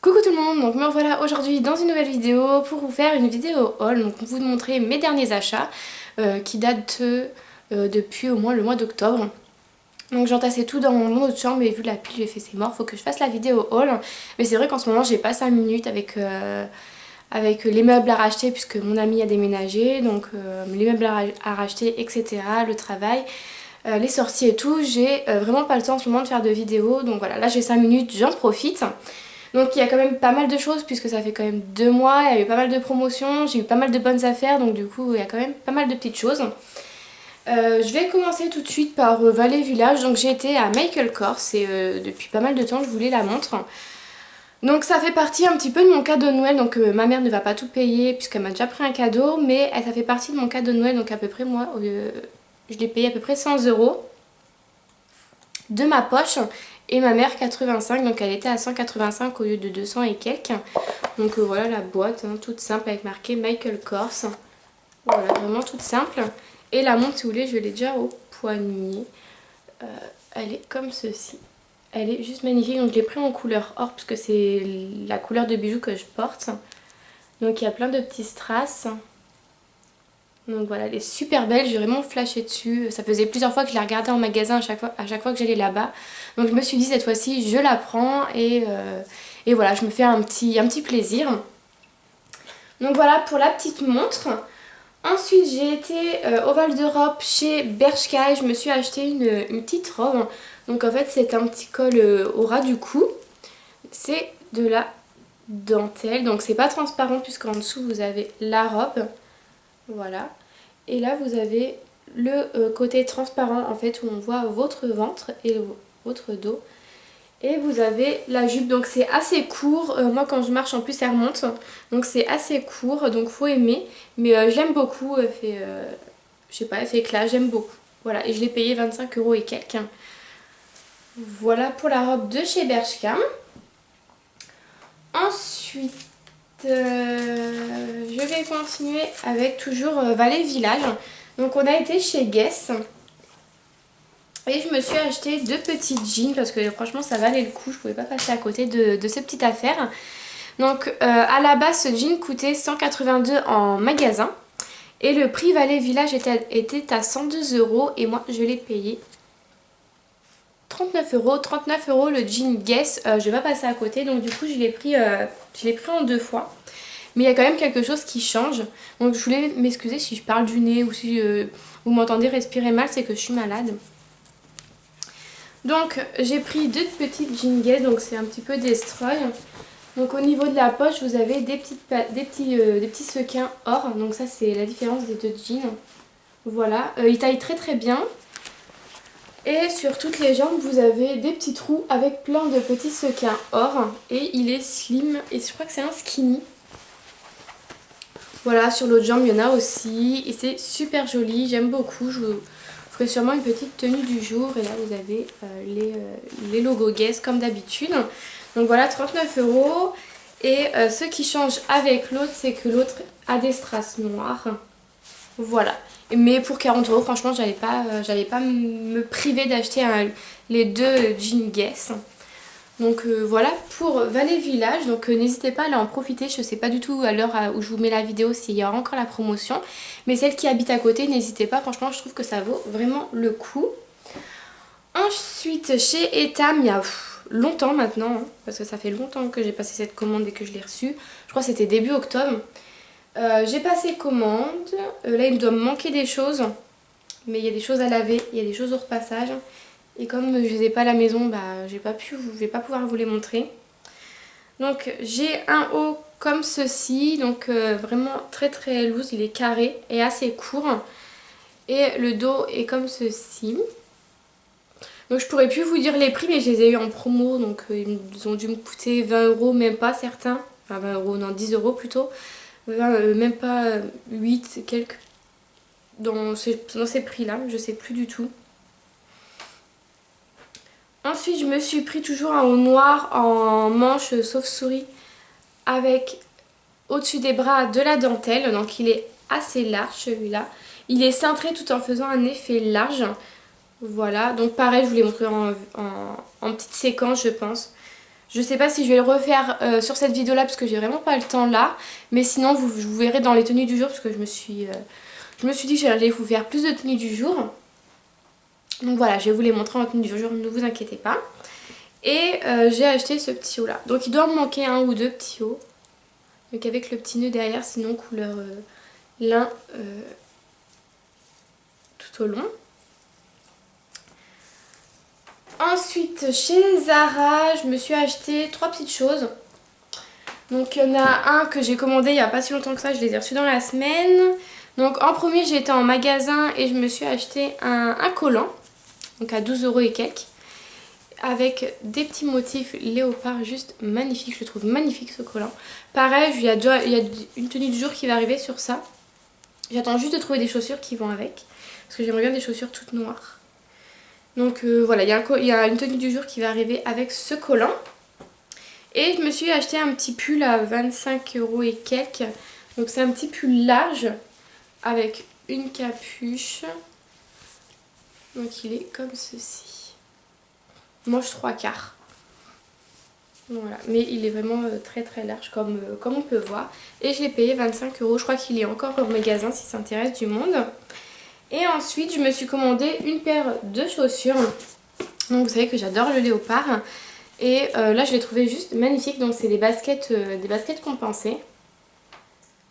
Coucou tout le monde, donc me voilà aujourd'hui dans une nouvelle vidéo pour vous faire une vidéo haul, donc pour vous montrer mes derniers achats qui datent depuis au moins le mois d'octobre. Donc j'entassais tout dans mon autre chambre et vu la pluie j'ai fait c'est mort, faut que je fasse la vidéo haul. Mais c'est vrai qu'en ce moment j'ai pas 5 minutes avec les meubles à racheter puisque mon ami a déménagé, donc les meubles à racheter etc, le travail. Les sorties et tout, j'ai vraiment pas le temps en ce moment de faire de vidéos, donc voilà, là j'ai 5 minutes, j'en profite. Donc il y a quand même pas mal de choses puisque ça fait quand même 2 mois, il y a eu pas mal de promotions, j'ai eu pas mal de bonnes affaires, donc du coup il y a quand même pas mal de petites choses. Je vais commencer tout de suite par Valley Village, donc j'ai été à Michael Kors et depuis pas mal de temps je voulais la montre. Donc ça fait partie un petit peu de mon cadeau de Noël, donc ma mère ne va pas tout payer puisqu'elle m'a déjà pris un cadeau, mais ça fait partie de mon cadeau de Noël, donc à peu près moi, je l'ai payé à peu près 100 € de ma poche. Et ma mère 85, donc elle était à 185 au lieu de 200 et quelques. Donc voilà la boîte, hein, toute simple avec marqué Michael Kors. Voilà, vraiment toute simple. Et la montre, si vous voulez, je l'ai déjà au poignet. Elle est comme ceci. Elle est juste magnifique, donc je l'ai pris en couleur or parce que c'est la couleur de bijoux que je porte. Donc il y a plein de petits strass. Donc voilà, elle est super belle, j'ai vraiment flashé dessus. Ça faisait plusieurs fois que je la regardais en magasin à chaque fois que j'allais là-bas. Donc je me suis dit cette fois-ci, je la prends et voilà, je me fais un petit plaisir. Donc voilà pour la petite montre. Ensuite j'ai été au Val d'Europe chez Bershka, je me suis acheté une petite robe. Donc en fait c'est un petit col au ras du cou. C'est de la dentelle, donc c'est pas transparent puisqu'en dessous vous avez la robe. Voilà. Et là vous avez le côté transparent en fait où on voit votre ventre et votre dos. Et vous avez la jupe, donc c'est assez court. Moi quand je marche en plus elle remonte. Donc c'est assez court, donc faut aimer. Mais je l'aime beaucoup, elle fait, je sais pas, elle fait éclat, j'aime beaucoup. Voilà, et je l'ai payé 25 € et quelques. Voilà pour la robe de chez Bershka. Ensuite, je vais continuer avec toujours Valley Village. Donc on a été chez Guess. Et je me suis acheté 2 petits jeans parce que franchement ça valait le coup. Je pouvais pas passer à côté de ces petites affaires. Donc à la base ce jean coûtait 182 en magasin. Et le prix Valley Village était à 102 € et moi je l'ai payé 39 €. 39 € le jean Guess, je vais pas passer à côté, donc du coup je l'ai pris en 2 fois. Mais il y a quand même quelque chose qui change. Donc je voulais m'excuser si je parle du nez ou si vous m'entendez respirer mal, c'est que je suis malade. Donc j'ai pris 2 petites jeans Guess, donc c'est un petit peu destroy. Donc au niveau de la poche vous avez des petits sequins or, donc ça c'est la différence des 2 jeans. Voilà, ils taillent très très bien. Et sur toutes les jambes vous avez des petits trous avec plein de petits sequins or. Et il est slim et je crois que c'est un skinny. Voilà, sur l'autre jambe il y en a aussi et c'est super joli, j'aime beaucoup. Je vous ferai sûrement une petite tenue du jour. Et là vous avez les logos Guess comme d'habitude. Donc voilà, 39 €. Et ce qui change avec l'autre, c'est que l'autre a des strass noirs. Voilà. Mais pour 40 €, franchement, j'allais pas me priver d'acheter les 2 jeans Guess. Donc voilà pour Valley Village. Donc n'hésitez pas à aller en profiter. Je sais pas du tout à l'heure où je vous mets la vidéo s'il y aura encore la promotion. Mais celles qui habitent à côté, n'hésitez pas. Franchement, je trouve que ça vaut vraiment le coup. Ensuite, chez Etam, il y a longtemps maintenant, hein, parce que ça fait longtemps que j'ai passé cette commande et que je l'ai reçue. Je crois que c'était début octobre. J'ai passé commande. Là, il me doit me manquer des choses. Mais il y a des choses à laver, il y a des choses au repassage. Et comme je les ai pas à la maison, bah, je vais pas pouvoir vous les montrer. Donc j'ai un haut comme ceci, donc vraiment très très loose, il est carré et assez court. Et le dos est comme ceci. Donc je pourrais plus vous dire les prix, mais je les ai eu en promo, donc ils ont dû me coûter 20 €, même pas certains. Enfin 20 €, non 10 € plutôt. Même pas 8 quelques. Dans ces prix-là, je sais plus du tout. Ensuite, je me suis pris toujours un haut noir en manche sauve-souris avec au-dessus des bras de la dentelle. Donc il est assez large celui-là. Il est cintré tout en faisant un effet large. Voilà, donc pareil, je vous l'ai montré en petite séquence je pense. Je sais pas si je vais le refaire sur cette vidéo là parce que j'ai vraiment pas le temps là. Mais sinon vous verrez dans les tenues du jour parce que je me suis dit que j'allais vous faire plus de tenues du jour. Donc voilà, je vais vous les montrer en tenue du jour, ne vous inquiétez pas. Et j'ai acheté ce petit haut là. Donc il doit me manquer un ou deux petits hauts. Donc avec le petit nœud derrière, sinon couleur lin tout au long. Ensuite chez Zara, je me suis acheté 3 petites choses. Donc il y en a un que j'ai commandé il n'y a pas si longtemps que ça, je les ai reçus dans la semaine. Donc en premier j'ai été en magasin et je me suis acheté un collant. Donc à 12 € et quelques. Avec des petits motifs léopard juste magnifiques, je le trouve magnifique ce collant. Pareil, il y a une tenue du jour qui va arriver sur ça. J'attends juste de trouver des chaussures qui vont avec. Parce que j'aimerais bien des chaussures toutes noires. Donc voilà, il y a une tenue du jour qui va arriver avec ce collant. Et je me suis acheté un petit pull à 25 € et quelques. Donc c'est un petit pull large avec une capuche. Donc il est comme ceci. Manche 3/4. Voilà, mais il est vraiment très très large comme on peut voir. Et je l'ai payé 25 €. Je crois qu'il est encore au magasin si ça intéresse du monde. Et ensuite je me suis commandé une paire de chaussures. Donc vous savez que j'adore le léopard. Et là je l'ai trouvé juste magnifique. Donc c'est des baskets compensées.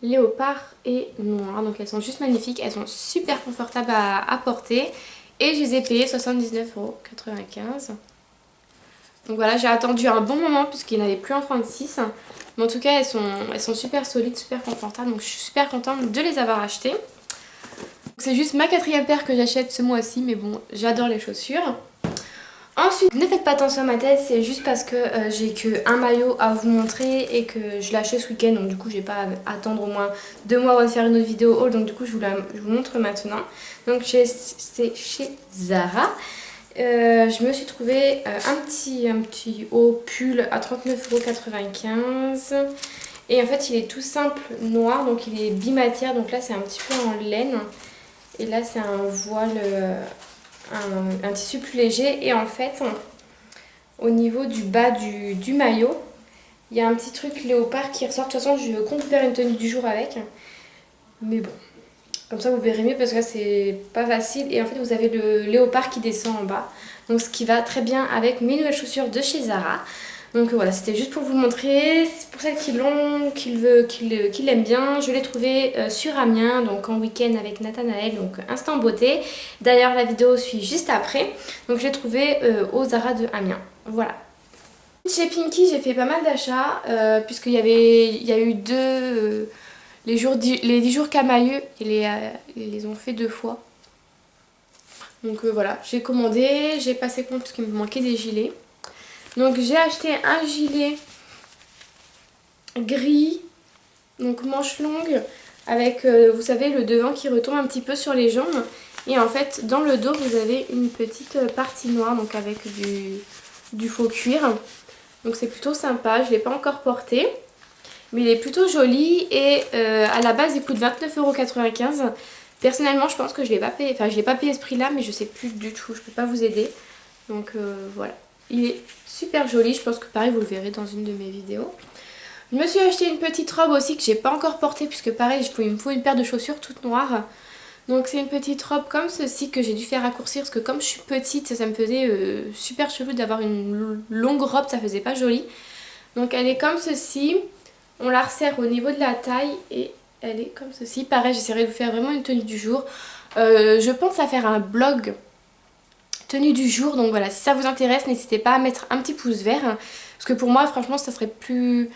Léopard et noir. Donc elles sont juste magnifiques. Elles sont super confortables à porter. Et je les ai payées 79,95 €. Donc voilà, j'ai attendu un bon moment puisqu'il n'y en avait plus en 36. Mais en tout cas, elles sont super solides, super confortables. Donc je suis super contente de les avoir achetées. C'est juste ma 4e paire que j'achète ce mois-ci. Mais bon, j'adore les chaussures. Ensuite, ne faites pas attention à ma tête, c'est juste parce que j'ai qu'un maillot à vous montrer et que je l'ai acheté ce week-end. Donc du coup, je vais pas attendre au moins 2 mois avant de faire une autre vidéo haul. Donc du coup, je vous montre maintenant. Donc c'est chez Zara. Je me suis trouvé un petit haut pull à 39,95 €. Et en fait, il est tout simple noir. Donc il est bimatière. Donc là, c'est un petit peu en laine. Et là, c'est un voile... un tissu plus léger et en fait au niveau du bas du maillot il y a un petit truc léopard qui ressort. De toute façon je compte faire une tenue du jour avec, mais bon comme ça vous verrez mieux parce que là c'est pas facile. Et en fait vous avez le léopard qui descend en bas, donc ce qui va très bien avec mes nouvelles chaussures de chez Zara. Donc voilà, c'était juste pour vous montrer. Pour celles qui l'ont, qui l'aiment bien, je l'ai trouvé sur Amiens, donc en week-end avec Nathanaël, donc instant beauté. D'ailleurs la vidéo suit juste après. Donc je l'ai trouvé au Zara de Amiens. Voilà. Chez Pinky j'ai fait pas mal d'achats puisqu'il y a eu les 10 jours Camailleux, ils les ont fait 2 fois. Donc voilà, j'ai commandé, j'ai passé compte parce qu'il me manquait des gilets. Donc j'ai acheté un gilet gris, donc manche longue, avec vous savez le devant qui retombe un petit peu sur les jambes. Et en fait dans le dos vous avez une petite partie noire, donc avec du faux cuir. Donc c'est plutôt sympa, je ne l'ai pas encore porté. Mais il est plutôt joli et à la base il coûte 29,95 €. Personnellement je pense que je l'ai pas payé, enfin je l'ai pas payé ce prix là, mais je sais plus du tout, je peux pas vous aider. Donc voilà. Il est super joli, je pense que pareil vous le verrez dans une de mes vidéos. Je me suis acheté une petite robe aussi que j'ai pas encore portée puisque pareil il me faut une paire de chaussures toutes noires. Donc c'est une petite robe comme ceci que j'ai dû faire raccourcir parce que comme je suis petite ça me faisait super chelou d'avoir une longue robe, ça faisait pas joli. Donc elle est comme ceci, on la resserre au niveau de la taille et elle est comme ceci. Pareil j'essaierai de vous faire vraiment une tenue du jour. Je pense à faire un blog tenue du jour, donc voilà, si ça vous intéresse n'hésitez pas à mettre un petit pouce vert parce que pour moi franchement ça serait plus...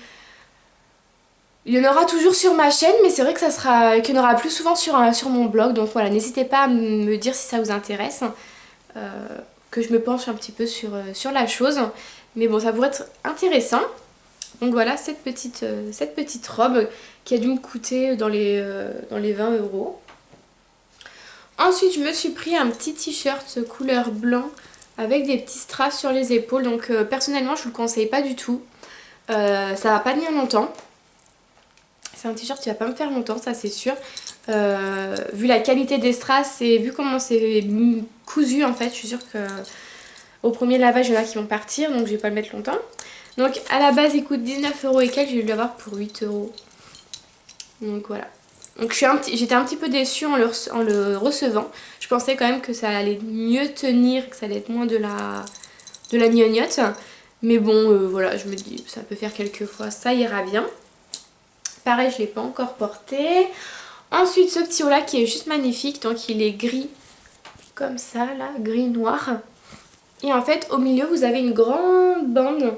Il y en aura toujours sur ma chaîne mais c'est vrai que qu'il y en aura plus souvent sur mon blog, donc voilà, n'hésitez pas à me dire si ça vous intéresse, que je me penche un petit peu sur la chose, mais bon ça pourrait être intéressant. Donc voilà cette petite robe qui a dû me coûter dans les 20 €. Ensuite je me suis pris un petit t-shirt couleur blanc avec des petits strass sur les épaules. Donc personnellement je vous le conseille pas du tout. Ça va pas tenir longtemps. C'est un t-shirt qui va pas me faire longtemps, ça c'est sûr. Vu la qualité des strass et vu comment c'est cousu en fait, je suis sûre que au premier lavage il y en a qui vont partir, donc je vais pas le mettre longtemps. Donc à la base il coûte 19 € et quelques, j'ai dû l'avoir pour 8 €. Donc voilà. Donc j'étais un petit peu déçue en le recevant. Je pensais quand même que ça allait mieux tenir, que ça allait être moins de la gnognotte. Mais bon, voilà, je me dis, ça peut faire quelques fois, ça ira bien. Pareil, je ne l'ai pas encore porté. Ensuite, ce petit haut là qui est juste magnifique. Donc il est gris, comme ça, là, gris-noir. Et en fait, au milieu, vous avez une grande bande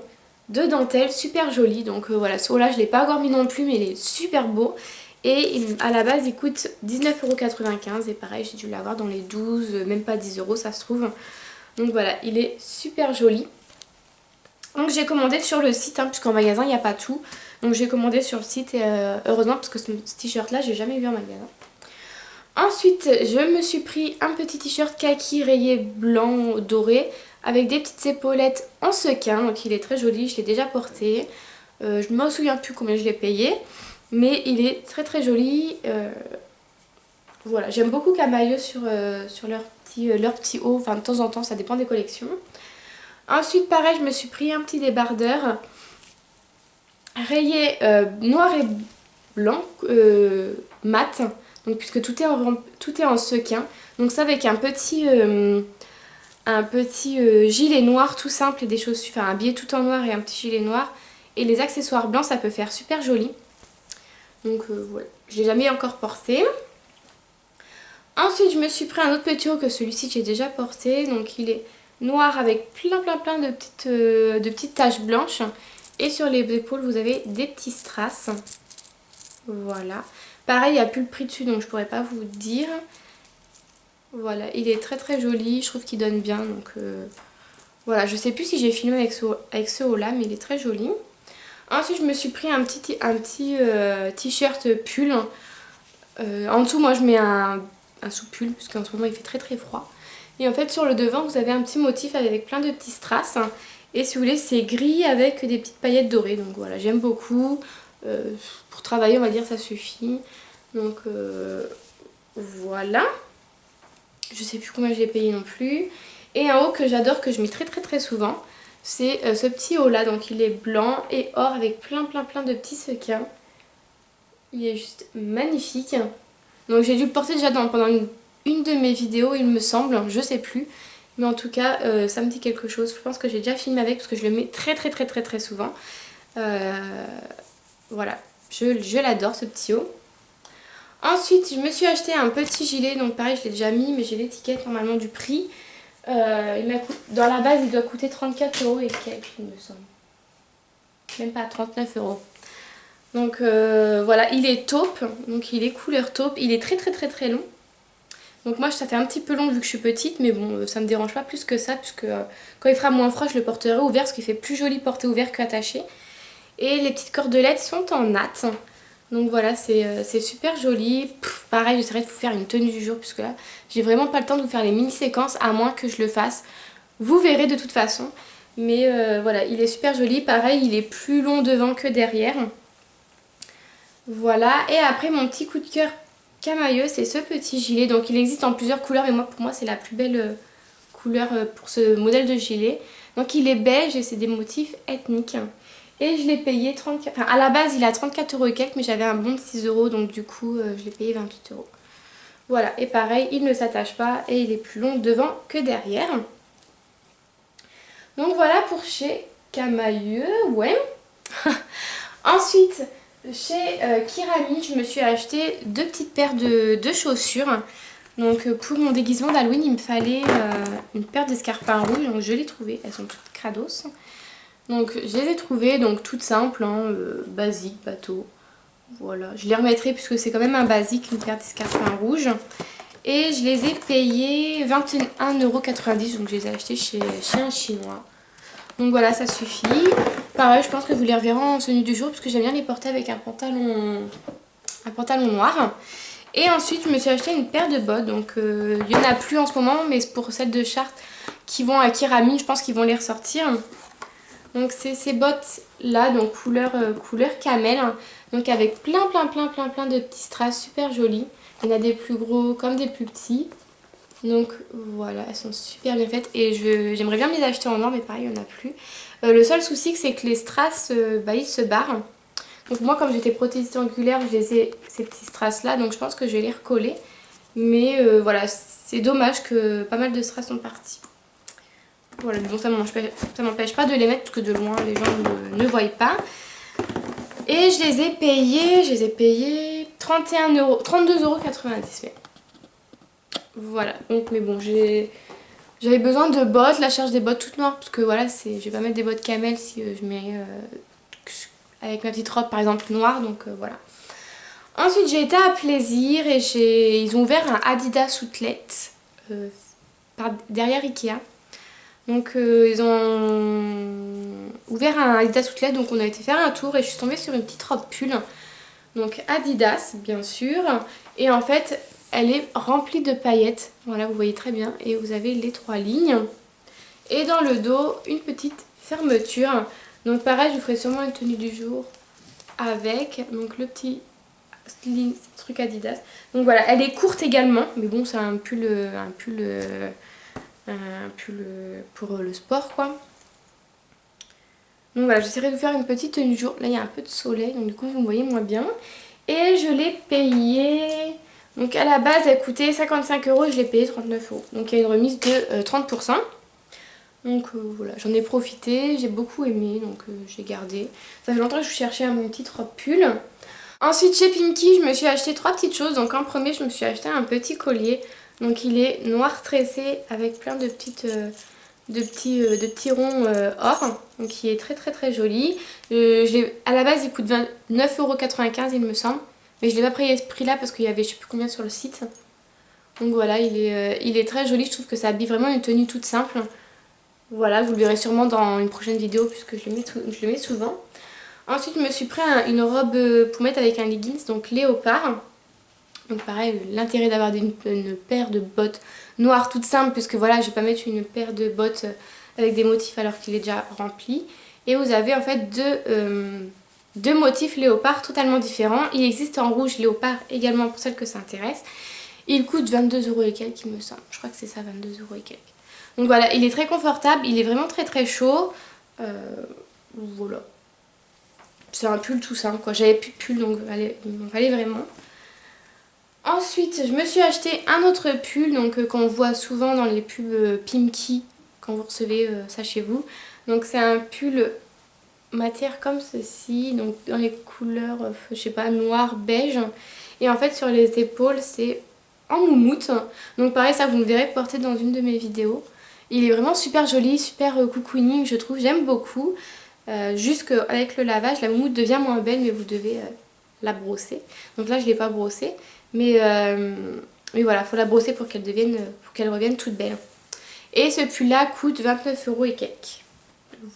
de dentelle super jolie. Donc voilà, ce haut là, je ne l'ai pas encore mis non plus, mais il est super beau. Et à la base il coûte 19,95 € et pareil j'ai dû l'avoir dans les 12, même pas 10 € ça se trouve. Donc voilà, il est super joli. Donc j'ai commandé sur le site, puisqu'en magasin il n'y a pas tout. Donc j'ai commandé sur le site et heureusement parce que ce t-shirt là j'ai jamais vu en magasin. Ensuite je me suis pris un petit t-shirt kaki rayé blanc doré avec des petites épaulettes en sequin. Donc il est très joli, je l'ai déjà porté. Je ne me souviens plus combien je l'ai payé. Mais il est très très joli. Voilà, j'aime beaucoup Camaïeu sur leur petit haut. Enfin, de temps en temps, ça dépend des collections. Ensuite, pareil, je me suis pris un petit débardeur rayé noir et blanc, mat. Donc, puisque tout est en sequin. Donc, ça avec un petit gilet noir tout simple et des chaussures. Enfin, un billet tout en noir et un petit gilet noir. Et les accessoires blancs, ça peut faire super joli. Donc voilà, je l'ai jamais encore porté. Ensuite je me suis pris un autre petit haut que celui-ci que j'ai déjà porté. Donc il est noir avec plein de petites taches blanches. Et sur les épaules vous avez des petits strass. Voilà. Pareil, il n'y a plus le prix dessus donc je pourrais pas vous dire. Voilà, il est très très joli, je trouve qu'il donne bien. Donc voilà, je sais plus si j'ai filmé avec ce haut là mais il est très joli. Ensuite je me suis pris un petit t-shirt pull. En dessous moi je mets un sous-pull puisqu'en ce moment il fait très très froid. Et en fait sur le devant vous avez un petit motif avec plein de petits strass. Et si vous voulez c'est gris avec des petites paillettes dorées. Donc voilà, j'aime beaucoup. Pour travailler on va dire ça suffit. Donc voilà. Je sais plus combien je l'ai payé non plus. Et un haut que j'adore, que je mets très très très souvent. C'est ce petit haut là, donc il est blanc et or avec plein de petits sequins. Il est juste magnifique. Donc j'ai dû le porter déjà pendant une de mes vidéos il me semble, je sais plus. Mais en tout cas ça me dit quelque chose. Je pense que j'ai déjà filmé avec parce que je le mets très souvent. Voilà, je l'adore ce petit haut. Ensuite je me suis acheté un petit gilet, donc pareil je l'ai déjà mis mais j'ai l'étiquette normalement du prix. Dans la base il doit coûter 34 € et quelques il me semble. Même pas 39 €. Donc voilà, il est taupe, donc il est couleur taupe, il est très long. Donc moi ça fait un petit peu long vu que je suis petite mais bon ça me dérange pas plus que ça puisque quand il fera moins froid je le porterai ouvert parce qu'il fait plus joli porté ouvert qu'attaché. Et les petites cordelettes sont en natte. Donc voilà, c'est super joli. Pareil, j'essaierai de vous faire une tenue du jour puisque là, j'ai vraiment pas le temps de vous faire les mini-séquences à moins que je le fasse. Vous verrez de toute façon. Mais voilà, il est super joli. Pareil, il est plus long devant que derrière. Voilà. Et après, mon petit coup de cœur Camaïeu, c'est ce petit gilet. Donc il existe en plusieurs couleurs mais pour moi, c'est la plus belle couleur pour ce modèle de gilet. Donc il est beige et c'est des motifs ethniques. Et je l'ai payé 34... Enfin, à la base, il est à 34 € et quelques, mais j'avais un bon de 6 €, donc du coup, je l'ai payé 28 €. Voilà, et pareil, il ne s'attache pas et il est plus long devant que derrière. Donc voilà pour chez Camaïeu, ouais. Ensuite, chez Kirami, je me suis acheté deux petites paires de chaussures. Donc pour mon déguisement d'Halloween, il me fallait une paire d'escarpins rouges, donc je l'ai trouvée, elles sont toutes crados. Donc je les ai trouvées, donc toutes simples, basique, bateau. Voilà, je les remettrai puisque c'est quand même un basique, une paire d'escarpins rouges. Et je les ai payés 21,90 €, donc je les ai achetés chez un chinois. Donc voilà, ça suffit. Pareil, je pense que vous les reverrez en tenue du jour parce que j'aime bien les porter avec un pantalon noir. Et ensuite, je me suis acheté une paire de bottes. Donc il n'y en a plus en ce moment, mais pour celles de Chartres qui vont à Kirami, je pense qu'ils vont les ressortir. Donc c'est ces bottes là, donc couleur camel, donc avec plein de petits strass super jolis. Il y en a des plus gros comme des plus petits. Donc voilà, elles sont super bien faites et j'aimerais bien me les acheter en or mais pareil il n'y en a plus. Le seul souci c'est que les strass ils se barrent. Donc moi comme j'étais prothésiste angulaire, je les ai ces petits strass là, donc je pense que je vais les recoller. Mais voilà, c'est dommage que pas mal de strass sont partis. Voilà, mais bon ça m'empêche pas de les mettre parce que de loin les gens ne voient pas. Et je les ai payés 31 euros, 32,90 €. Voilà, donc mais bon j'avais besoin de bottes, la charge des bottes toutes noires parce que voilà, je vais pas mettre des bottes camel si je mets avec ma petite robe par exemple noire, donc voilà. Ensuite j'ai été à Plaisir et ils ont ouvert un Adidas Outlet derrière Ikea. Donc ils ont ouvert un Adidas Outlet, donc on a été faire un tour et je suis tombée sur une petite robe pull. Donc Adidas bien sûr, et en fait elle est remplie de paillettes, voilà vous voyez très bien, et vous avez les 3 lignes. Et dans le dos une petite fermeture, donc pareil je vous ferai sûrement une tenue du jour avec, donc le petit truc Adidas. Donc voilà, elle est courte également, mais bon c'est un pull pour le sport quoi. Donc voilà, j'essaierai de vous faire une petite tenue du jour. Là il y a un peu de soleil, donc du coup vous me voyez moins bien. Et je l'ai payé, donc à la base elle coûtait 55 €, je l'ai payé 39 €. Donc il y a une remise de 30%. Donc voilà, j'en ai profité, j'ai beaucoup aimé, donc j'ai gardé. Ça fait longtemps que je cherchais une petite robe pull. Ensuite chez Pimkie, je me suis acheté 3 petites choses. Donc en premier, je me suis acheté un petit collier. Donc il est noir tressé avec plein de petits ronds or. Donc il est très très très joli. À la base il coûte 29,95 € il me semble. Mais je l'ai pas pris à ce prix là parce qu'il y avait je sais plus combien sur le site. Donc voilà, il est très joli. Je trouve que ça habille vraiment une tenue toute simple. Voilà, vous le verrez sûrement dans une prochaine vidéo puisque je le mets souvent. Ensuite, je me suis pris une robe pour mettre avec un leggings, donc léopard. Donc pareil, l'intérêt d'avoir une paire de bottes noires toutes simples, puisque voilà, je vais pas mettre une paire de bottes avec des motifs alors qu'il est déjà rempli. Et vous avez en fait deux motifs léopard totalement différents. Il existe en rouge léopard également pour celles que ça intéresse. Il coûte 22 € et quelques il me semble. Je crois que c'est ça, 22 € et quelques. Donc voilà, il est très confortable, il est vraiment très très chaud. Voilà. C'est un pull tout simple quoi, j'avais plus de pull donc il m'en fallait vraiment. Ensuite je me suis acheté un autre pull donc qu'on voit souvent dans les pubs Pimkie quand vous recevez ça chez vous. Donc c'est un pull matière comme ceci, donc dans les couleurs je sais pas noir, beige. Et en fait sur les épaules c'est en moumoute. Donc pareil ça vous me verrez porter dans une de mes vidéos. Il est vraiment super joli, super cocooning je trouve, j'aime beaucoup. Juste qu'avec le lavage la moumoute devient moins belle mais vous devez la brosser. Donc là je ne l'ai pas brossée mais voilà, il faut la brosser pour qu'elle revienne toute belle. Et ce pull là coûte 29 € et quelques.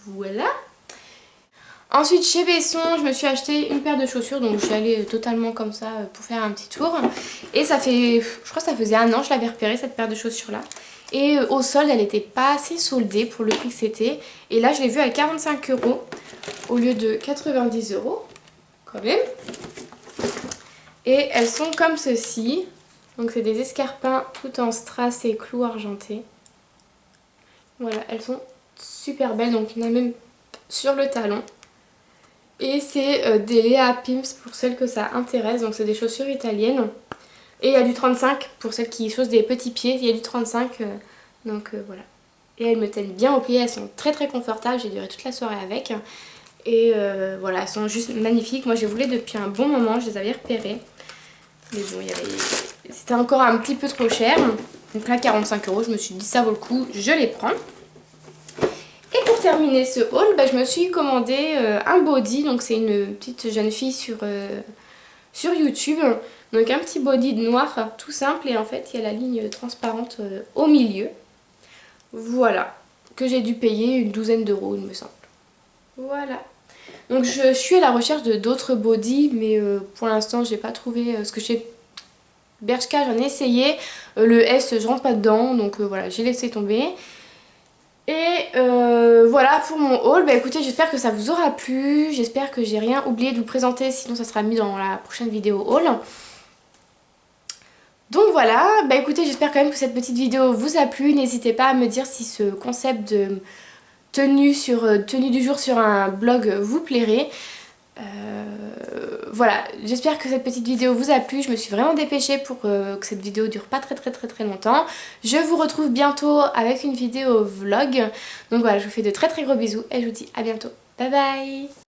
Voilà. Ensuite chez Besson je me suis acheté une paire de chaussures, donc je suis allée totalement comme ça pour faire un petit tour. Et ça fait, je crois que ça faisait 1 an je l'avais repérée cette paire de chaussures là. Et au solde elle n'était pas assez soldée pour le prix que c'était. Et là je l'ai vue à 45 € au lieu de 90 € quand même. Et elles sont comme ceci. Donc c'est des escarpins tout en strass et clous argentés. Voilà, elles sont super belles, donc il y en a même sur le talon. Et c'est des Lea Pimps pour celles que ça intéresse, donc c'est des chaussures italiennes. Et il y a du 35 pour celles qui chaussent des petits pieds, il y a du 35, donc voilà. Et elles me tiennent bien aux pieds, elles sont très très confortables, j'ai duré toute la soirée avec. Et voilà, elles sont juste magnifiques, moi je les voulais depuis un bon moment, je les avais repérées. Mais bon, c'était encore un petit peu trop cher, donc là 45 €, je me suis dit ça vaut le coup, je les prends. Et pour terminer ce haul, je me suis commandé un body, donc c'est une petite jeune fille sur YouTube. Donc un petit body de noir tout simple et en fait il y a la ligne transparente au milieu. Voilà, que j'ai dû payer une douzaine d'euros il me semble. Voilà. Donc je suis à la recherche de d'autres body mais pour l'instant j'ai pas trouvé ce que chez Bershka j'en ai essayé. Le S je rentre pas dedans donc voilà j'ai laissé tomber. Et voilà pour mon haul, écoutez j'espère que ça vous aura plu, j'espère que j'ai rien oublié de vous présenter sinon ça sera mis dans la prochaine vidéo haul. Donc voilà, écoutez j'espère quand même que cette petite vidéo vous a plu, n'hésitez pas à me dire si ce concept tenue du jour sur un blog vous plairait. Voilà, j'espère que cette petite vidéo vous a plu. Je me suis vraiment dépêchée pour que cette vidéo dure pas très longtemps. Je vous retrouve bientôt avec une vidéo vlog. Donc voilà, je vous fais de très gros bisous et je vous dis à bientôt. Bye bye.